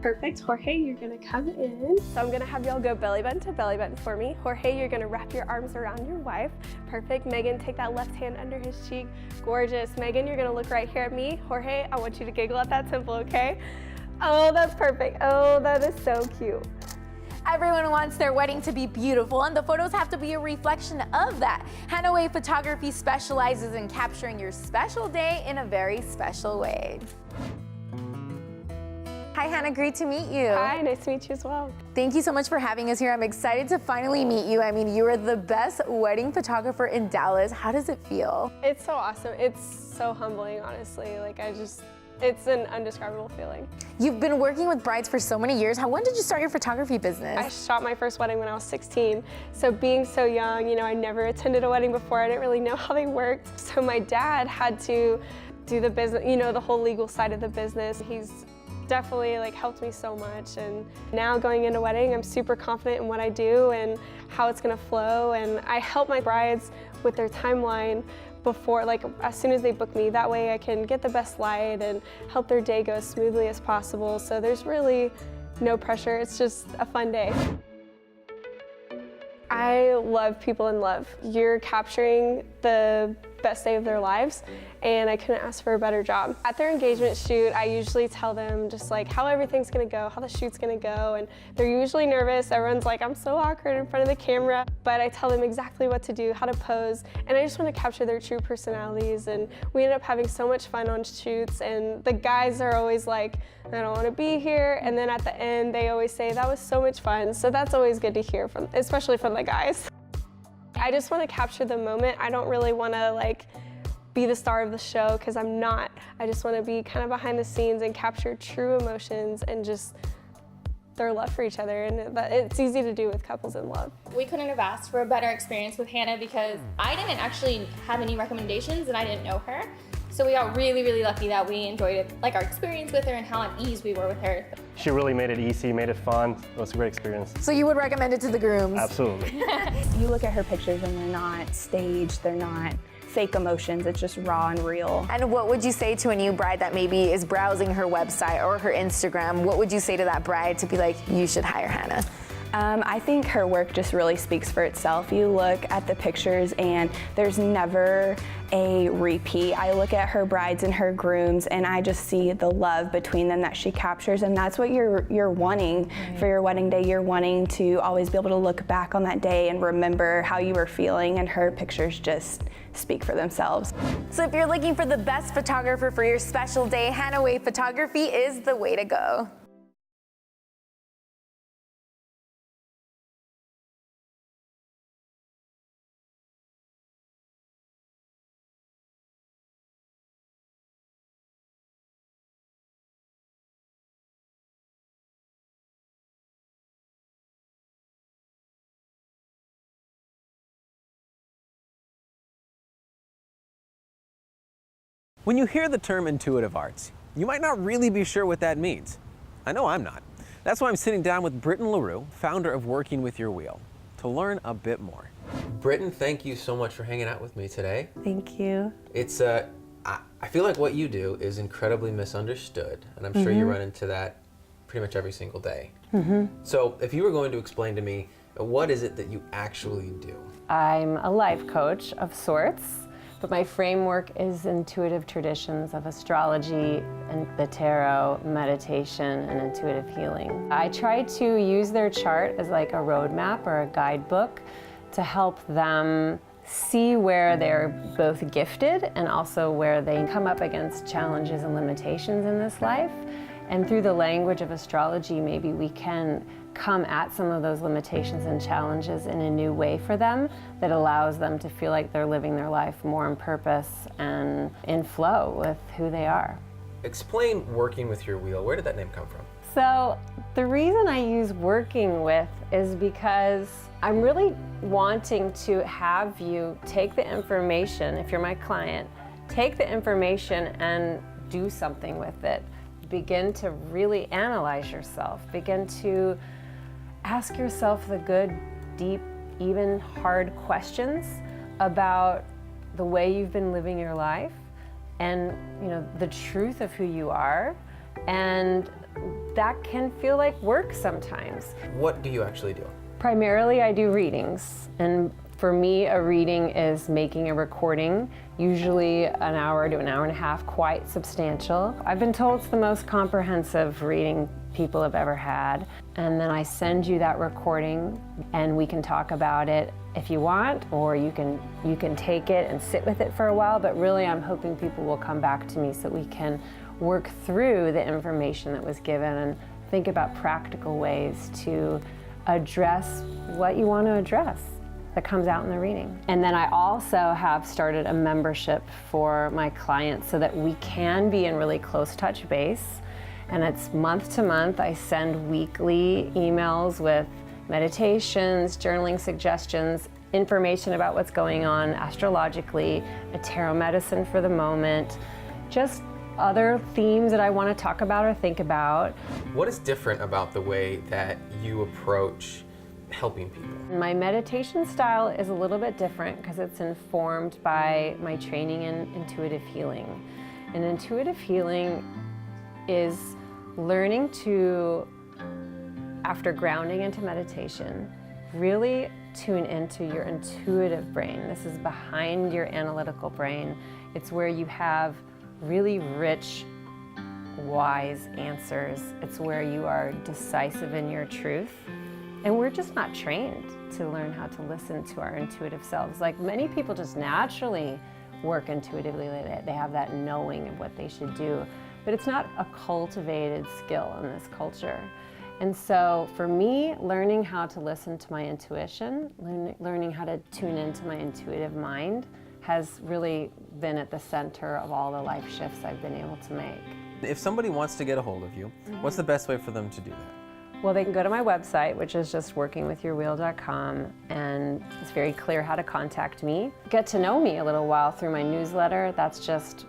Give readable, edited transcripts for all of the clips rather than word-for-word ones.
Perfect. Jorge, you're gonna come in. So I'm gonna have y'all go belly button to belly button for me. Jorge, you're gonna wrap your arms around your wife. Perfect. Megan, take that left hand under his cheek. Gorgeous. Megan, you're gonna look right here at me. Jorge, I want you to giggle at that temple, okay? Oh, that's perfect. Oh, that is so cute. Everyone wants their wedding to be beautiful, and the photos have to be a reflection of that. Hanaway Photography specializes in capturing your special day in a very special way. Hi, Hannah, great to meet you. Hi, nice to meet you as well. Thank you so much for having us here. I'm excited to finally meet you. I mean, you are the best wedding photographer in Dallas. How does it feel? It's so awesome. It's so humbling, honestly. Like, it's an indescribable feeling. You've been working with brides for so many years. When did you start your photography business? I shot my first wedding when I was 16. So being so young, you know, I never attended a wedding before. I didn't really know how they worked. So my dad had to do the business, you know, the whole legal side of the business. He's definitely like helped me so much, and now going into wedding, I'm super confident in what I do and how it's gonna flow, and I help my brides with their timeline before, like as soon as they book me. That way I can get the best light and help their day go as smoothly as possible. So there's really no pressure. It's just a fun day. I love people in love. You're capturing the best day of their lives, and I couldn't ask for a better job. At their engagement shoot, I usually tell them just like how everything's gonna go, how the shoot's gonna go, and they're usually nervous. Everyone's like, I'm so awkward in front of the camera, but I tell them exactly what to do, how to pose, and I just want to capture their true personalities, and we end up having so much fun on shoots, and the guys are always like, I don't want to be here, and then at the end, they always say, that was so much fun, so that's always good to hear from, especially from the guys. I just want to capture the moment. I don't really want to like be the star of the show, because I'm not. I just want to be kind of behind the scenes and capture true emotions and just their love for each other, and it's easy to do with couples in love. We couldn't have asked for a better experience with Hannah, because I didn't actually have any recommendations and I didn't know her. So we got really, really lucky that we enjoyed it, like our experience with her and how at ease we were with her. She really made it easy, made it fun. It was a great experience. So you would recommend it to the grooms? Absolutely. You look at her pictures and they're not staged, they're not fake emotions, it's just raw and real. And what would you say to a new bride that maybe is browsing her website or her Instagram? What would you say to that bride to be like, you should hire Hannah? I think her work just really speaks for itself. You look at the pictures and there's never a repeat. I look at her brides and her grooms and I just see the love between them that she captures, and that's what you're wanting for your wedding day. You're wanting to always be able to look back on that day and remember how you were feeling, and her pictures just speak for themselves. So if you're looking for the best photographer for your special day, Hanaway Photography is the way to go. When you hear the term intuitive arts, you might not really be sure what that means. I know I'm not. That's why I'm sitting down with BRITTEN LARUE, founder of Working With Your Wheel, to learn a bit more. BRITTEN, thank you so much for hanging out with me today. Thank you. It's I feel like what you do is incredibly misunderstood, and I'm sure you run into that pretty much every single day. So if you were going to explain to me, what is it that you actually do? I'm a life coach of sorts, but my framework is intuitive traditions of astrology and the tarot, meditation, and intuitive healing. I try to use their chart as like a roadmap or a guidebook to help them see where they're both gifted and also where they come up against challenges and limitations in this life. And through the language of astrology, maybe we can come at some of those limitations and challenges in a new way for them that allows them to feel like they're living their life more in purpose and in flow with who they are. Explain Working With Your Wheel. Where did that name come from? So the reason I use working with is because I'm really wanting to have you take the information, if you're my client, take the information and do something with it. Begin to really analyze yourself. Begin to ask yourself the good, deep, even hard questions about the way you've been living your life and, you know, the truth of who you are, and that can feel like work sometimes. What do you actually do? Primarily, I do readings, and for me, a reading is making a recording, usually an hour to an hour and a half, quite substantial. I've been told it's the most comprehensive reading people have ever had, and then I send you that recording, and we can talk about it if you want, or you can take it and sit with it for a while, but really I'm hoping people will come back to me so we can work through the information that was given and think about practical ways to address what you want to address that comes out in the reading. And then I also have started a membership for my clients so that we can be in really close touch base. And it's month to month. I send weekly emails with meditations, journaling suggestions, information about what's going on astrologically, a tarot medicine for the moment, just other themes that I want to talk about or think about. What is different about the way that you approach helping people? My meditation style is a little bit different because it's informed by my training in intuitive healing. And intuitive healing is learning to, after grounding into meditation, really tune into your intuitive brain. This is behind your analytical brain. It's where you have really rich, wise answers. It's where you are decisive in your truth. And we're just not trained to learn how to listen to our intuitive selves. Like, many people just naturally work intuitively. They have that knowing of what they should do, but it's not a cultivated skill in this culture. And so for me, learning how to listen to my intuition, learning how to tune into my intuitive mind has really been at the center of all the life shifts I've been able to make. If somebody wants to get a hold of you, what's the best way for them to do that? Well, they can go to my website, which is just workingwithyourwheel.com, and it's very clear how to contact me. Get to know me a little while through my newsletter. That's just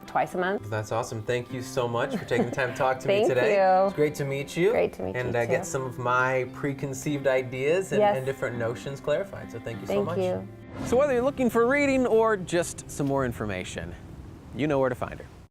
twice a month. That's awesome. Thank you so much for taking the time to talk to me Thank today. you. It's great to meet you. Great to meet you, and too. get some of my preconceived ideas and, Yes. and different notions clarified. So thank you so much. Thank you. So whether you're looking for a reading or just some more information, you know where to find her.